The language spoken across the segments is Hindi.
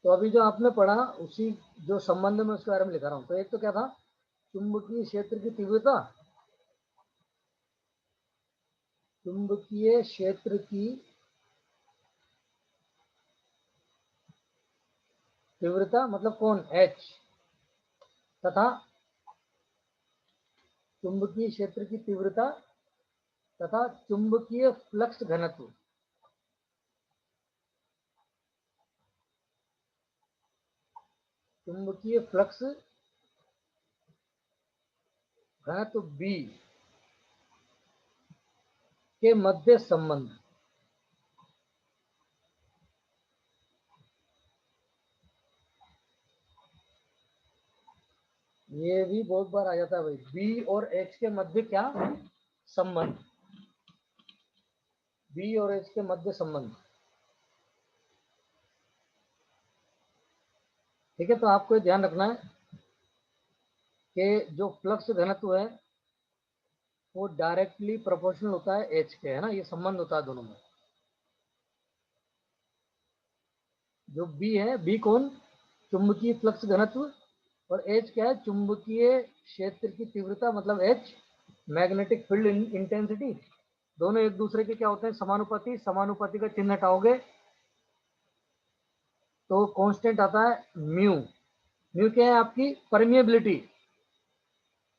तो अभी जो आपने पढ़ा उसी जो संबंध में उसके बारे में लिखा रहा हूँ। तो एक तो क्या था, चुंबकीय क्षेत्र की तीव्रता, चुंबकीय क्षेत्र की तीव्रता मतलब कौन, एच, तथा चुंबकीय क्षेत्र की तीव्रता तथा चुंबकीय फ्लक्स घनत्व। चुंबकीय फ्लक्स घनत्व बी के मध्य संबंध। ये भी बहुत बार आ जाता है भाई, बी और एच के मध्य क्या संबंध, बी और एच के मध्य संबंध। ठीक है, तो आपको ध्यान रखना है कि जो फ्लक्स घनत्व है वो डायरेक्टली प्रोपोर्शनल होता है एच के, है ना, ये संबंध होता है दोनों में। जो बी है, बी कौन, चुंबकीय फ्लक्स घनत्व, और एच क्या है, चुंबकीय क्षेत्र की तीव्रता मतलब एच, मैग्नेटिक फील्ड इंटेंसिटी। दोनों एक दूसरे के क्या होते हैं, समानुपाती। समानुपाती का चिन्ह हटाओगे तो कांस्टेंट आता है म्यू। म्यू क्या है, आपकी परमिएबिलिटी।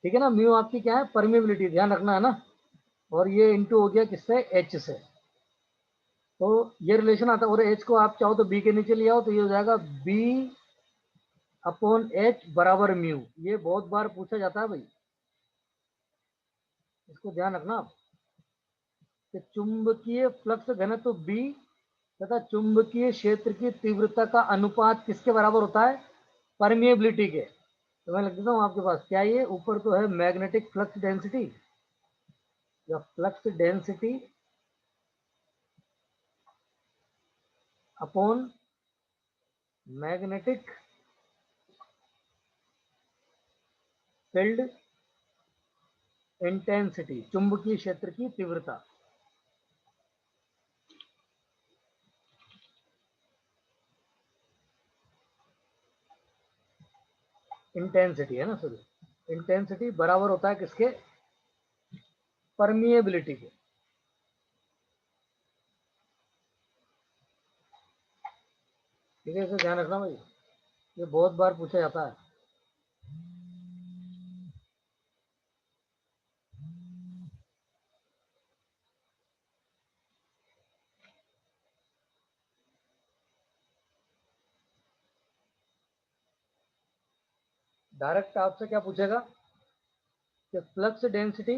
ठीक है ना, म्यू आपकी क्या है, परमिएबिलिटी, ध्यान रखना है ना। और ये इंटू हो गया किससे, एच से। तो ये रिलेशन आता है, और एच को आप चाहो तो बी के नीचे ले आओ तो ये हो जाएगा बी अपॉन एच बराबर म्यू। ये बहुत बार पूछा जाता है भाई, इसको ध्यान रखना आप। कि चुंबकीय फ्लक्स घनत्व बी तथा चुंबकीय क्षेत्र की तीव्रता का अनुपात किसके बराबर होता है, परमिएबिलिटी के। तो मैं लिख देता हूँ आपके पास क्या, ये ऊपर तो है मैग्नेटिक फ्लक्स डेंसिटी या flux density upon magnetic field intensity, चुंबकीय क्षेत्र की तीव्रता। इंटेंसिटी है ना, सॉरी, इंटेंसिटी बराबर होता है किसके, परमिएबिलिटी के। ठीक है, इसे ध्यान रखना भाई, ये बहुत बार पूछा जाता है। डायरेक्ट आपसे क्या पूछेगा कि फ्लक्स डेंसिटी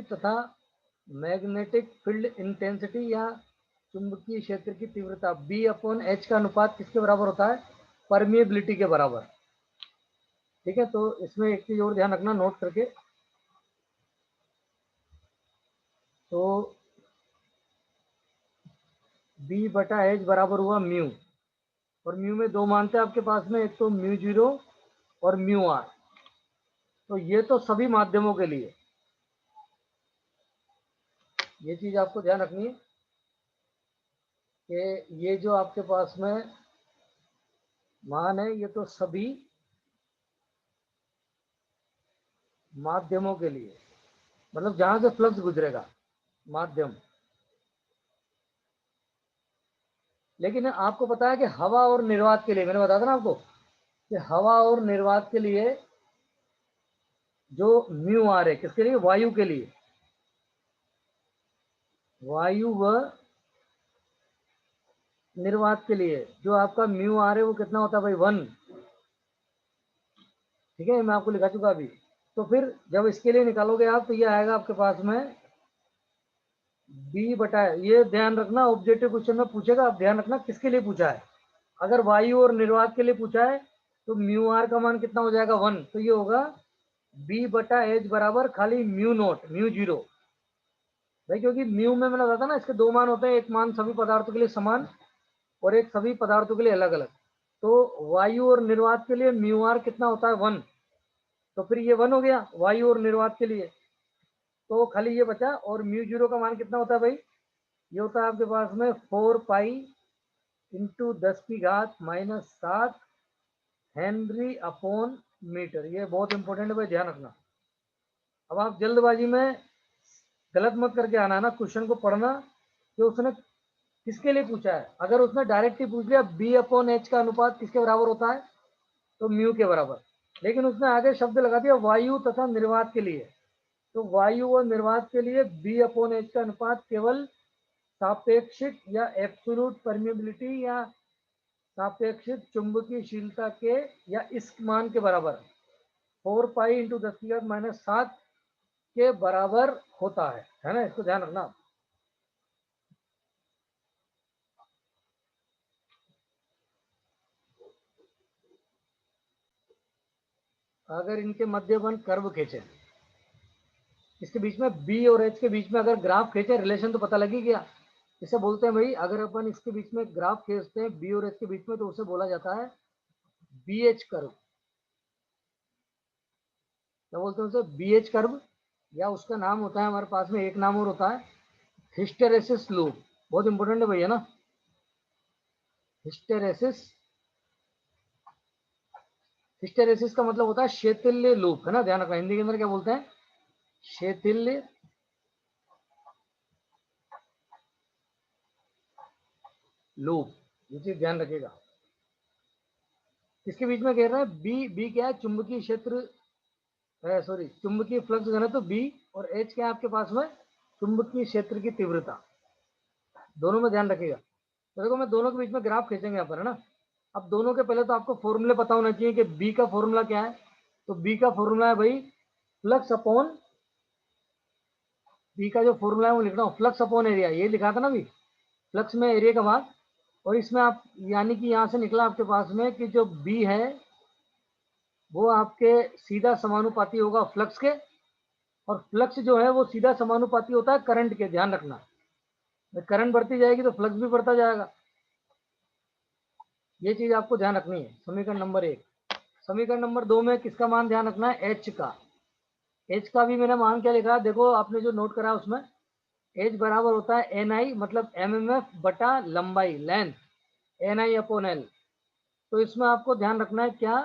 तथा मैग्नेटिक फील्ड इंटेंसिटी या चुंबकीय क्षेत्र की तीव्रता बी अपॉन एच का अनुपात किसके बराबर होता है, परमिएबिलिटी के बराबर। ठीक है, तो इसमें एक चीज और ध्यान रखना नोट करके, तो बी बटा एच बराबर हुआ म्यू, और म्यू में दो मानते हैं आपके पास में, एक तो म्यू जीरो और म्यू आर। तो ये तो सभी माध्यमों के लिए, ये चीज आपको ध्यान रखनी है कि ये जो आपके पास में मान है ये तो सभी माध्यमों के लिए, मतलब जहां से फ्लक्स गुजरेगा माध्यम। लेकिन आपको पता है कि हवा और निर्वात के लिए, मैंने बताया था ना आपको कि हवा और निर्वात के लिए जो म्यू आर है, किसके लिए, वायु के लिए, वायु व निर्वात के लिए जो आपका म्यू आर है वो कितना होता है भाई, 1। ठीक है, मैं आपको लिखा चुका अभी। तो फिर जब इसके लिए निकालोगे आप तो ये आएगा आपके पास में बी बटा, ये ध्यान रखना ऑब्जेक्टिव क्वेश्चन में पूछेगा, आप ध्यान रखना किसके लिए पूछा है। अगर वायु और निर्वात के लिए पूछा है तो म्यू आर का मान कितना हो जाएगा, 1। तो ये होगा बी बटा एच बराबर खाली म्यू नोट, म्यू जीरो। भाई क्योंकि म्यू में मैंने बताया था ना, इसके दो मान होते हैं, एक मान सभी पदार्थों के लिए समान और एक सभी पदार्थों के लिए अलग अलग। तो वायु और निर्वात के लिए म्यू आर कितना होता है, 1। तो फिर ये 1 हो गया वायु और निर्वात के लिए, तो खाली ये बचा। और म्यू जीरो का मान कितना होता है भाई, ये होता है आपके पास में 4 pi into 10⁻⁻7 henry upon metre. ये बहुत इंपॉर्टेंट है भाई, ध्यान रखना। अब आप जल्दबाजी में गलत मत करके आना है ना, क्वेश्चन को पढ़ना कि उसने किसके लिए पूछा है। अगर उसने डायरेक्ट ही पूछ लिया बी अपॉन एच का अनुपात किसके बराबर होता है, तो म्यू के बराबर, लेकिन उसने आगे शब्द लगा दिया वायु तथा निर्वात के लिए, तो वायु और निर्वात के लिए बी अपॉन एच का अनुपात केवल सापेक्षिक या एब्सोल्यूट परमिएबिलिटी या सापेक्षिक चुंबकीयशीलता के या इस मान के बराबर 4 पाई इंटू 10⁻⁻7 के बराबर होता है ना, इसको ध्यान रखना। अगर इनके मध्यबंध कर्व खींचे, इसके बीच में बी और एच के बीच में अगर ग्राफ खींचे, रिलेशन तो पता लगी गया। इसे बोलते हैं भाई, अगर अपन इसके बीच में ग्राफ खींचते हैं बी और एच के बीच में, तो उसे बोला जाता है बी एच कर्व। क्या बोलते हैं उसे? बी एच कर्व, या उसका नाम होता है हमारे पास में एक नाम और होता है हिस्टेरेसिस लूप। बहुत इंपॉर्टेंट है भैया ना, हिस्टेरेसिस। हिस्टेरेसिस का मतलब होता है शेतिल्य लूप, है ना, ध्यान रखना। हिंदी के अंदर क्या बोलते हैं? शेतिल्य लूप, ये चीज ध्यान रखिएगा। इसके बीच में कह रहे हैं बी, बी क्या है? चुंबकीय क्षेत्र, सॉरी चुंबकीय फ्लक्स घनत्व बी, और एच क्या है आपके पास में? चुंबकीय क्षेत्र की तीव्रता। दोनों में ध्यान रखिएगा। तो देखो, मैं दोनों के बीच में ग्राफ खींचेंगे यहाँ पर, है ना। अब दोनों के पहले तो आपको फॉर्मूले पता होना चाहिए कि बी का फॉर्मूला क्या है। तो बी का फॉर्मूला है भाई फ्लक्स अपॉन, बी का जो फॉर्मूला है वो लिख रहा हूँ, फ्लक्स अपॉन एरिया। ये लिखा था ना भी, फ्लक्स में एरिया का भाग, और इसमें आप यानी कि यहाँ से निकला आपके पास में कि जो बी है वो आपके सीधा समानुपाती होगा फ्लक्स के, और फ्लक्स जो है वो सीधा समानुपाती होता है करंट के। ध्यान रखना, करंट बढ़ती जाएगी तो फ्लक्स भी बढ़ता जाएगा। ये चीज आपको ध्यान रखनी है। समीकरण नंबर 1। समीकरण नंबर 2 में किसका मान ध्यान रखना है? एच का। एच का भी मैंने मान क्या लिखा है देखो, आपने जो नोट करा उसमें एच बराबर होता है एन आई, मतलब एम एम एफ बटा लंबाई, लेंथ, एन आई अपॉन एल। तो इसमें आपको ध्यान रखना है क्या,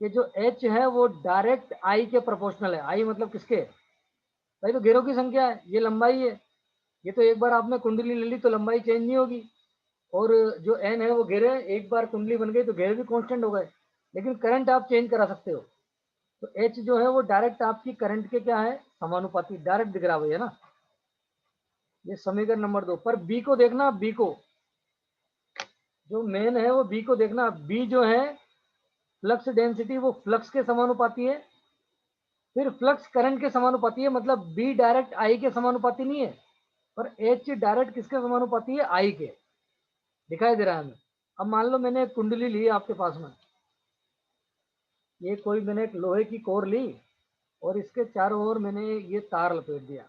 कि जो एच है वो डायरेक्ट आई के प्रोपोर्शनल है। आई मतलब किसके भाई? तो घेरों की संख्या है, ये लंबाई है। ये तो एक बार आपने कुंडली ले ली तो लंबाई चेंज नहीं होगी, और जो एन है वो घेरे, एक बार कुंडली बन गई तो घेरे भी कांस्टेंट हो गए, लेकिन करंट आप चेंज करा सकते हो। तो एच जो है वो डायरेक्ट आपकी करंट के क्या है? समानुपाती, डायरेक्ट दिख रहा है ना। ये समीकरण नंबर 2। पर बी को देखना, बी को जो मेन है वो बी को देखना। बी जो है फ्लक्स डेंसिटी, वो फ्लक्स के समानुपाती है, फिर फ्लक्स करंट के समानुपाती है। मतलब बी डायरेक्ट आई के समानुपाती नहीं है, पर एच डायरेक्ट किसके समानुपाती है? आई के। दिखाई दे रहा है हमें। अब मान लो मैंने एक कुंडली ली है आपके पास में, ये कोई मैंने एक लोहे की कोर ली, और इसके चारों ओर मैंने ये तार लपेट दिया,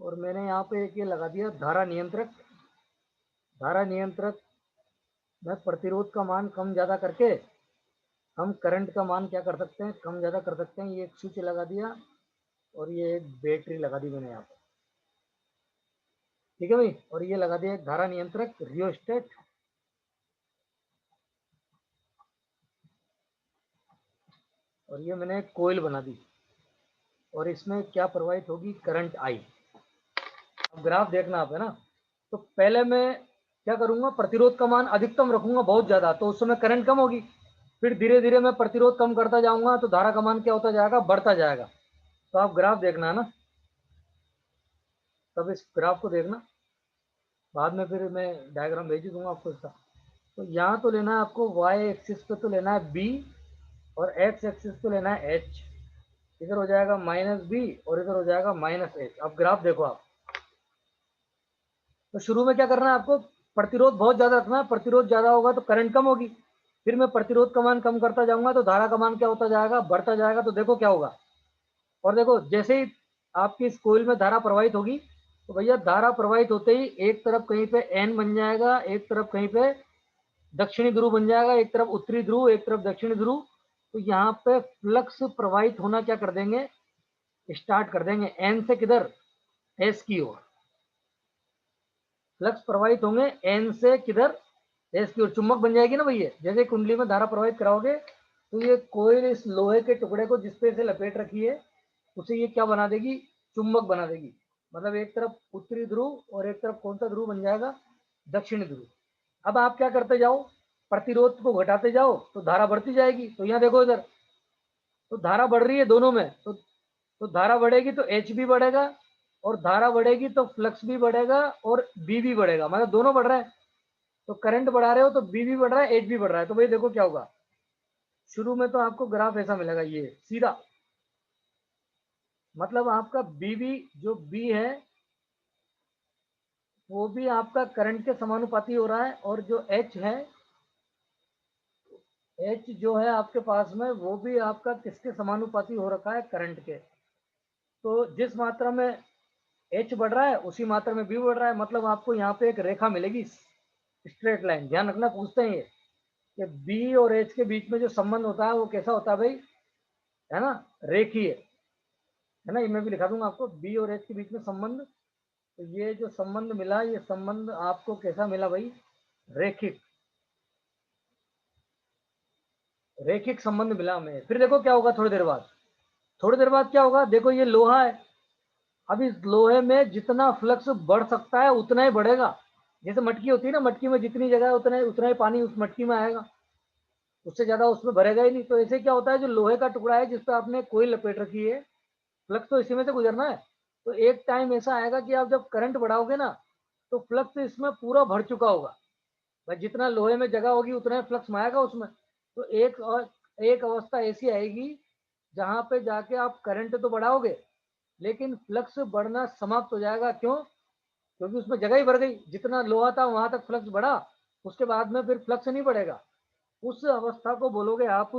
और मैंने यहाँ पे एक ये लगा दिया धारा नियंत्रक। धारा नियंत्रक में प्रतिरोध का मान कम ज्यादा करके हम करंट का मान क्या कर सकते हैं? कम ज्यादा कर सकते हैं। ये एक स्विच लगा दिया, और ये एक बैटरी लगा दी मैंने यहाँ पे, ठीक है भाई। और ये लगा दिया एक धारा नियंत्रक, रियोस्टेट। और ये मैंने एक कोयल बना दी, और इसमें क्या प्रवाहित होगी? Current I. अब ग्राफ देखना आप, है ना। तो पहले मैं क्या करूंगा? प्रतिरोध का मान अधिकतम रखूंगा, बहुत ज्यादा, तो उस समय करंट कम होगी। फिर धीरे धीरे मैं प्रतिरोध कम करता जाऊंगा, तो धारा का मान क्या होता जाएगा? बढ़ता जाएगा। तो आप ग्राफ देखना, है ना, तब इस ग्राफ को देखना, बाद में फिर मैं डायग्राम भेज दूंगा आपको इसका। तो यहाँ तो लेना है आपको वाई एक्सिस पे तो लेना है बी, और एक्स एक्सिस पे लेना है एच। इधर हो जाएगा माइनस बी, और इधर हो जाएगा माइनस एच। अब ग्राफ देखो आप। तो शुरू में क्या करना है आपको? प्रतिरोध बहुत ज्यादा रखना है। प्रतिरोध ज्यादा होगा तो करंट कम होगी, फिर मैं प्रतिरोध का मान कम करता जाऊंगा तो धारा का मान क्या होता जाएगा? बढ़ता जाएगा। तो देखो क्या होगा। और देखो, जैसे ही आपकी इस कोयल में धारा प्रवाहित होगी, तो भैया धारा प्रवाहित होते ही एक तरफ कहीं पे एन बन जाएगा, एक तरफ कहीं पे दक्षिणी ध्रुव बन जाएगा, एक तरफ उत्तरी ध्रुव, एक तरफ दक्षिणी ध्रुव। तो यहाँ पे फ्लक्स प्रवाहित होना क्या कर देंगे? स्टार्ट कर देंगे। एन से किधर? एस की ओर, फ्लक्स प्रवाहित होंगे एन से किधर, एस की ओर, चुंबक बन जाएगी ना भैया। जैसे कुंडली में धारा प्रवाहित कराओगे तो ये कोई इस लोहे के टुकड़े को जिसपे से लपेट रखी है उसे ये क्या बना देगी, चुंबक बना देगी। मतलब एक तरफ उत्तरी ध्रुव और एक तरफ कौन सा ध्रुव बन जाएगा, दक्षिणी ध्रुव। अब आप क्या करते जाओ, प्रतिरोध को घटाते जाओ तो धारा बढ़ती जाएगी। तो यहाँ देखो इधर, तो धारा बढ़ रही है दोनों में, तो धारा बढ़ेगी तो एच भी बढ़ेगा, और धारा बढ़ेगी तो फ्लक्स भी बढ़ेगा और बी भी बढ़ेगा, मतलब दोनों बढ़ रहे हैं। तो करंट बढ़ा रहे हो तो बी भी बढ़ रहा है, एच भी बढ़ रहा है। तो भाई देखो क्या होगा, शुरू में तो आपको ग्राफ ऐसा मिलेगा, ये सीधा, मतलब आपका बी भी, जो बी है वो भी आपका करंट के समानुपाती हो रहा है, और जो एच है, एच जो है आपके पास में वो भी आपका किसके समानुपाती हो रखा है, करंट के। तो जिस मात्रा में एच बढ़ रहा है उसी मात्रा में बी बढ़ रहा है। मतलब आपको यहाँ पे एक रेखा मिलेगी, स्ट्रेट लाइन। ध्यान रखना, पूछते हैं ये कि बी और एच के बीच में जो संबंध होता है वो कैसा होता है भाई, है ना, रेखीय, है ना। ये मैं भी लिखा दूंगा आपको, बी और एच के बीच में संबंध। तो ये जो संबंध मिला, ये संबंध आपको कैसा मिला भाई, रेखिक, रेखिक संबंध मिला हमें। फिर देखो क्या होगा थोड़ी देर बाद, थोड़ी देर बाद क्या होगा, देखो ये लोहा है, अब इस लोहे में जितना फ्लक्स बढ़ सकता है उतना ही बढ़ेगा। जैसे मटकी होती है ना, मटकी में जितनी जगह है उतना ही पानी उस मटकी में आएगा, उससे ज्यादा उसमें भरेगा ही नहीं। तो ऐसे क्या होता है, जो लोहे का टुकड़ा है जिस पर आपने कोई लपेट रखी है, फ्लक्स तो इसी में से गुजरना है। तो एक टाइम ऐसा आएगा कि आप जब करंट बढ़ाओगे ना, तो फ्लक्स इसमें पूरा भर चुका होगा भाई, जितना लोहे में जगह होगी उतना ही फ्लक्स में आएगा उसमें। तो एक अवस्था ऐसी आएगी जहां पे जाके आप करंट तो बढ़ाओगे लेकिन फ्लक्स बढ़ना समाप्त हो जाएगा। क्यों? क्योंकि उसमें जगह ही भर गई, जितना लोहा था वहां तक फ्लक्स बढ़ा, उसके बाद में फिर फ्लक्स नहीं बढ़ेगा। उस अवस्था को बोलोगे आप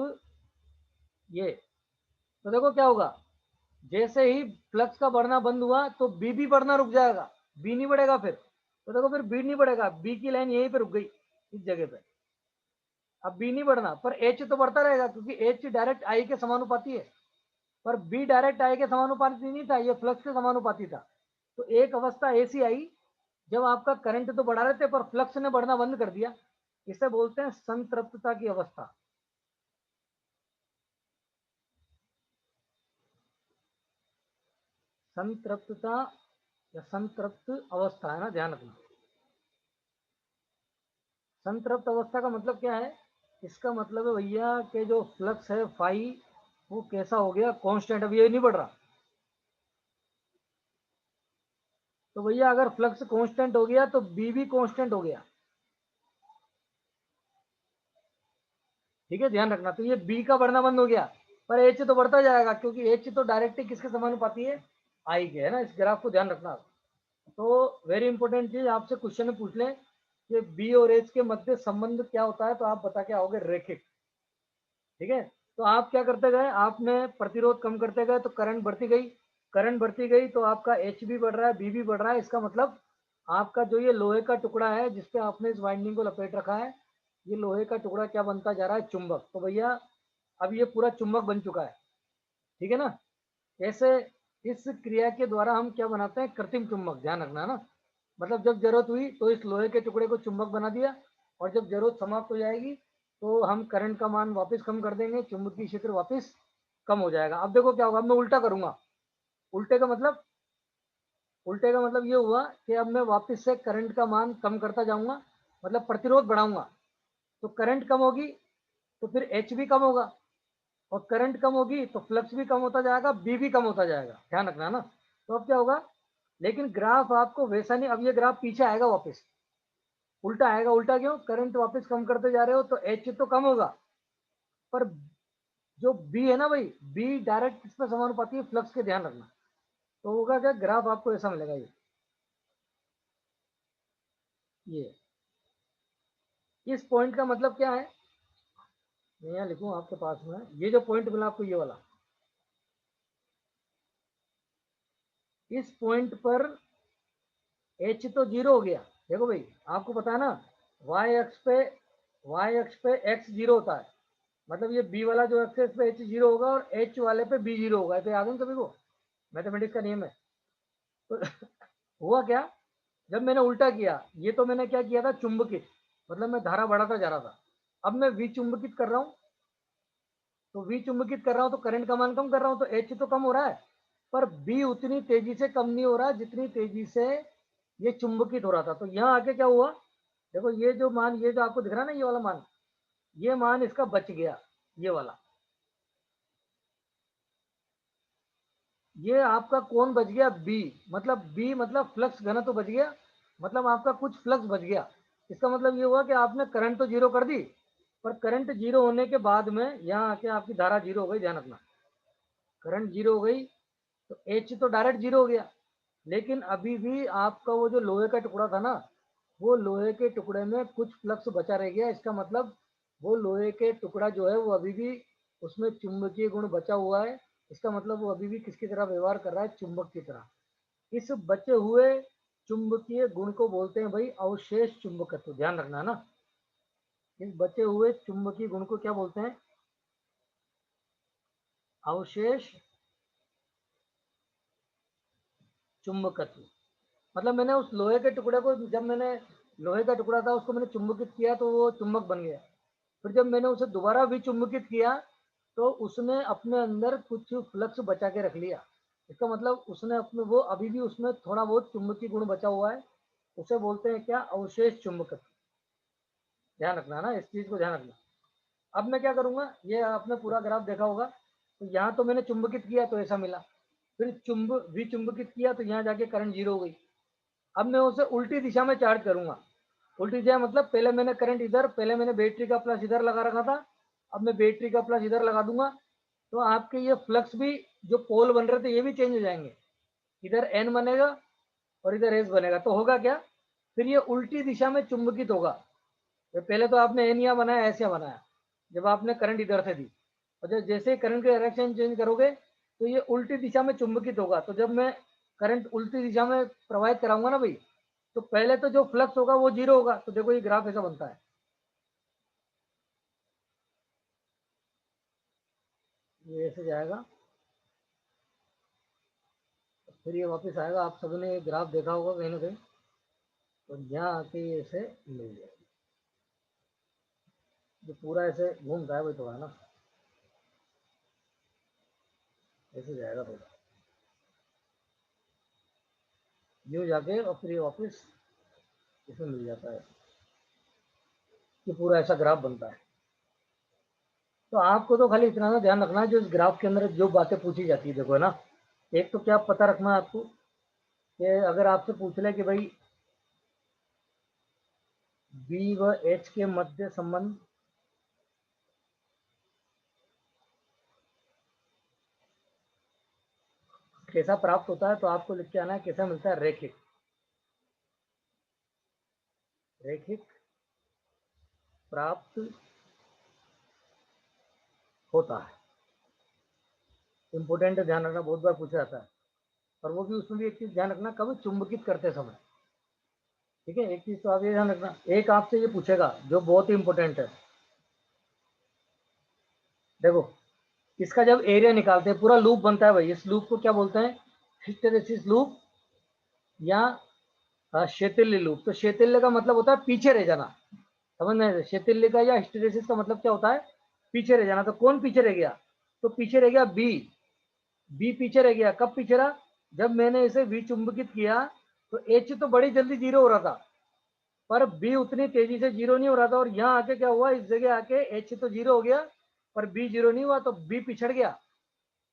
ये। तो देखो क्या होगा, जैसे ही फ्लक्स का बढ़ना बंद हुआ तो बी भी बढ़ना रुक जाएगा, बी नहीं बढ़ेगा फिर। तो देखो फिर बी नहीं बढ़ेगा, बी की लाइन यहीं पे रुक गई इस जगह पे। अब बी नहीं बढ़ना, पर एच तो बढ़ता रहेगा क्योंकि एच डायरेक्ट आई के समानुपाती है। पर बी डायरेक्ट आई के समानुपाती नहीं था, ये फ्लक्स के समानुपाती था। तो एक अवस्था ऐसी आई जब आपका करंट तो बढ़ा रहे थे पर फ्लक्स ने बढ़ना बंद कर दिया। इसे बोलते हैं संतृप्तता की अवस्था। संतृप्तता या संतृप्त अवस्था है ना, ध्यान रखना। संतृप्त अवस्था का मतलब क्या है, इसका मतलब है भैया कि जो फ्लक्स है फाई वो कैसा हो गया, कांस्टेंट, अब ये नहीं बढ़ रहा। तो भैया अगर फ्लक्स कांस्टेंट हो गया तो बी भी कांस्टेंट हो गया, ठीक है, ध्यान रखना। तो ये बी का बढ़ना बंद हो गया, पर एच तो बढ़ता जाएगा क्योंकि एच तो डायरेक्टली किसके समानुपाती है, आई के, है ना। इस ग्राफ को ध्यान रखना। तो वेरी इंपॉर्टेंट चीज आपसे क्वेश्चन में पूछ लें कि बी और एच के मध्य संबंध क्या होता है, तो आप बता के आओगे रेखिक, ठीक है। तो आप क्या करते गए, आपने प्रतिरोध कम करते गए तो करंट बढ़ती गई, करंट बढ़ती गई तो आपका एच भी बढ़ रहा है, बी भी बढ़ रहा है। इसका मतलब आपका जो ये लोहे का टुकड़ा है जिसपे आपने इस वाइंडिंग को लपेट रखा है, ये लोहे का टुकड़ा क्या बनता जा रहा है, चुंबक। तो भैया अब ये पूरा चुंबक बन चुका है, ठीक है ना। ऐसे इस क्रिया के द्वारा हम क्या बनाते हैं, कृत्रिम चुंबक, ध्यान रखना है ना। मतलब जब जरूरत हुई तो इस लोहे के टुकड़े को चुंबक बना दिया, और जब जरूरत समाप्त हो जाएगी तो हम करंट का मान वापस कम कर देंगे, चुंबकीय क्षेत्र वापस कम हो जाएगा। अब देखो क्या होगा, अब मैं उल्टा करूंगा। उल्टे का मतलब, उल्टे का मतलब ये हुआ कि अब मैं वापस से करंट का मान कम करता जाऊंगा, मतलब प्रतिरोध बढ़ाऊंगा। तो करंट कम होगी तो फिर एच भी कम होगा, और करंट कम होगी तो फ्लक्स भी कम होता जाएगा, बी भी कम होता जाएगा, ध्यान रखना है ना। तो अब क्या होगा, लेकिन ग्राफ आपको वैसा नहीं, अब ये ग्राफ पीछे आएगा वापस, उल्टा आएगा। उल्टा क्यों, करंट वापस कम करते जा रहे हो तो एच तो कम होगा, पर जो बी है ना भाई, बी डायरेक्ट किस पे समानुपाती है, फ्लक्स के, ध्यान रखना। तो होगा क्या, ग्राफ आपको ऐसा मिलेगा, ये इस पॉइंट का मतलब क्या है, मैं यहाँ लिखूँ आपके पास में, ये जो पॉइंट मिला आपको ये वाला, इस पॉइंट पर एच तो जीरो हो गया। देखो भाई आपको पता है ना, वाई अक्ष पे, वाई अक्ष पे एक्स जीरो होता है, मतलब ये बी वाला जो एक्सेस पे एच जीरो होगा और एच वाले पे बी जीरो होगा। तो याद है कभी को, मैथमेटिक्स का नियम है। तो हुआ क्या, जब मैंने उल्टा किया, ये तो मैंने क्या किया था, चुंबकित, मतलब मैं धारा बढ़ाता जा रहा था। अब मैं विचुंबकित कर रहा हूँ, तो विचुंबकित कर रहा हूँ तो करंट का मान कम कर रहा हूँ, तो एच तो कम हो रहा है, पर बी उतनी तेजी से कम नहीं हो रहा जितनी तेजी से ये चुंबकित हो रहा था। तो यहाँ आके क्या हुआ, देखो ये जो मान, ये जो आपको दिख रहा है ना, ये वाला मान, ये मान इसका बच गया, ये वाला, ये आपका कौन बच गया, बी, मतलब बी मतलब फ्लक्स घनत्व तो बच गया, मतलब आपका कुछ फ्लक्स बच गया। इसका मतलब ये हुआ कि आपने करंट तो जीरो कर दी, पर करंट जीरो होने के बाद में यहाँ आके आपकी धारा जीरो हो गई, ध्यान रखना, करंट जीरो हो गई, तो एच तो डायरेक्ट जीरो हो गया, लेकिन अभी भी आपका वो जो लोहे का टुकड़ा था ना, वो लोहे के टुकड़े में कुछ फ्लक्स बचा रह गया। इसका मतलब वो लोहे के टुकड़ा जो है वो अभी भी, उसमें चुंबकीय गुण बचा हुआ है। इसका मतलब वो अभी भी किसकी तरह व्यवहार कर रहा है, चुंबक की तरह। इस बचे हुए चुंबकीय गुण को बोलते हैं भाई अवशेष चुंबकत्व, ध्यान रखना ना, इस बचे हुए चुंबकीय गुण को क्या बोलते हैं, अवशेष चुंबकत्व। मतलब मैंने उस लोहे के टुकड़े को, जब मैंने लोहे का टुकड़ा था उसको मैंने चुंबकित किया तो वो चुंबक बन गया, फिर जब मैंने उसे दोबारा विचुंबकित किया तो उसने अपने अंदर कुछ फ्लक्स बचा के रख लिया। इसका मतलब उसने अपने, वो अभी भी उसमें थोड़ा बहुत चुंबकीय गुण बचा हुआ है, उसे बोलते हैं क्या, अवशेष चुंबकत्व। ध्यान रखना ना, इस चीज को ध्यान रखना। अब मैं क्या करूंगा, ये आपने पूरा ग्राफ देखा होगा, तो यहाँ तो मैंने चुंबकित किया तो ऐसा मिला, फिर विचुंबकित किया तो यहाँ जाके करंट जीरो हो गई। अब मैं उसे उल्टी दिशा में चार्ज करूंगा, उल्टी दिशा मतलब पहले मैंने करंट इधर, पहले मैंने बैटरी का प्लस इधर लगा रखा था, अब मैं बैटरी का प्लस इधर लगा दूंगा, तो आपके ये फ्लक्स भी, जो पोल बन रहे थे ये भी चेंज हो जाएंगे, इधर एन बनेगा और इधर एस बनेगा, तो होगा क्या, फिर ये उल्टी दिशा में चुंबकित होगा। तो पहले तो आपने एन यहाँ बनाया, ऐसे बनाया, जब आपने करंट इधर से दी, और जब जैसे ही करंट का डायरेक्शन चेंज करोगे तो ये उल्टी दिशा में चुंबकित होगा। तो जब मैं करंट उल्टी दिशा में प्रवाहित कराऊंगा ना भाई, तो पहले तो जो फ्लक्स होगा वो जीरो होगा, तो देखो ये ग्राफ ऐसा बनता है, ये ऐसे जाएगा, फिर ये वापस आएगा। आप सभी ने ये ग्राफ देखा होगा कहीं ना कहीं, और यहाँ आके ये ऐसे मिल जाएगा, जो पूरा ऐसे घूमता है भाई थोड़ा ना, ऐसे जाएगा थोड़ा, यूँ जाके और फिर ये वापस इसमें मिल जाता है, कि पूरा ऐसा ग्राफ बनता है। तो आपको तो खाली इतना सा ध्यान रखना है, जो इस ग्राफ के अंदर जो बातें पूछी जाती है, देखो है ना, एक तो क्या पता रखना है आपको, कि अगर आपसे पूछ ले कि भाई बी व एच के मध्य संबंध कैसा प्राप्त होता है, तो आपको लिख के आना है कैसा मिलता है, रैखिक, रैखिक प्राप्त होता है। इंपोर्टेंट है, ध्यान रखना, बहुत बार पूछा जाता है। और वो भी, उसमें भी एक चीज ध्यान रखना, कभी चुंबकित करते समय, ठीक है, एक चीज तो आप ये ध्यान रखना, एक आपसे ये पूछेगा जो बहुत ही इंपॉर्टेंट है, देखो, इसका जब एरिया निकालते हैं, पूरा लूप बनता है भाई, इस लूप को क्या बोलते हैं, हिस्टेरेसिस लूप या शेतिल्य लूप। तो शेतिल्य का मतलब होता है पीछे रह जाना, समझ में, शेतिल्य का या हिस्टेरेसिस का मतलब क्या होता है, पीछे रह जाना। तो कौन पीछे रह गया, तो पीछे रह गया बी, बी पीछे रह गया, कब पीछे रहा, जब मैंने इसे विचुंबकित किया, तो एच तो बड़ी जल्दी जीरो हो रहा था, पर बी उतनी तेजी से जीरो नहीं हो रहा था, और यहाँ आके क्या हुआ, इस जगह आके एच तो जीरो हो गया पर बी जीरो नहीं हुआ, तो बी पिछड़ गया,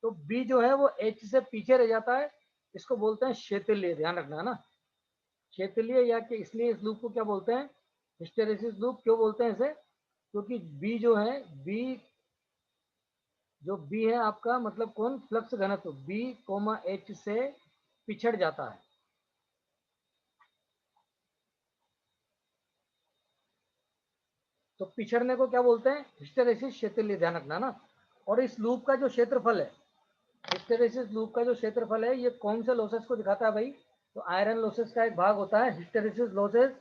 तो बी जो है वो एच से पीछे रह जाता है। इसको बोलते हैं शेतिल्य, ध्यान रखना है ना, शेतिल्य, या कि इसलिए इस लूप को क्या बोलते हैं, हिस्टेरेसिस लूप। क्यों बोलते हैं इसे, क्योंकि बी जो है, बी, जो बी है आपका, मतलब कौन, फ्लक्स घनत्व बी कोमा एच से पिछड़ जाता है। तो पिछड़ने को क्या बोलते हैं, हिस्टेरेसिस शेतिल्य, ध्यान रखना ना। और इस लूप का जो क्षेत्रफल है, हिस्टेरेसिस लूप का जो क्षेत्रफल है, ये कौन से लॉसेस को दिखाता है भाई, तो आयरन लॉसेस का एक भाग होता है हिस्टेरेसिस लॉसेस,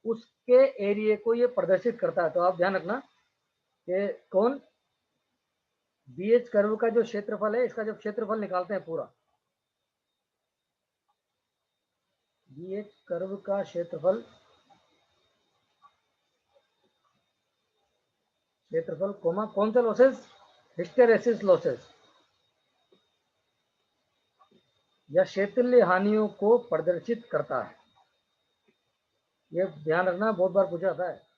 उसके एरिया को ये प्रदर्शित करता है। तो आप ध्यान रखना कि कौन, बी एच कर्व का जो क्षेत्रफल है, इसका जब क्षेत्रफल निकालते हैं पूरा, BH कर्व का क्षेत्रफल कोमा कौन से लॉसेस, हिस्टेरेसिस लॉसेस या क्षेत्रीय हानियों को प्रदर्शित करता है। ये ध्यान रखना, बहुत बार पूछा जाता है।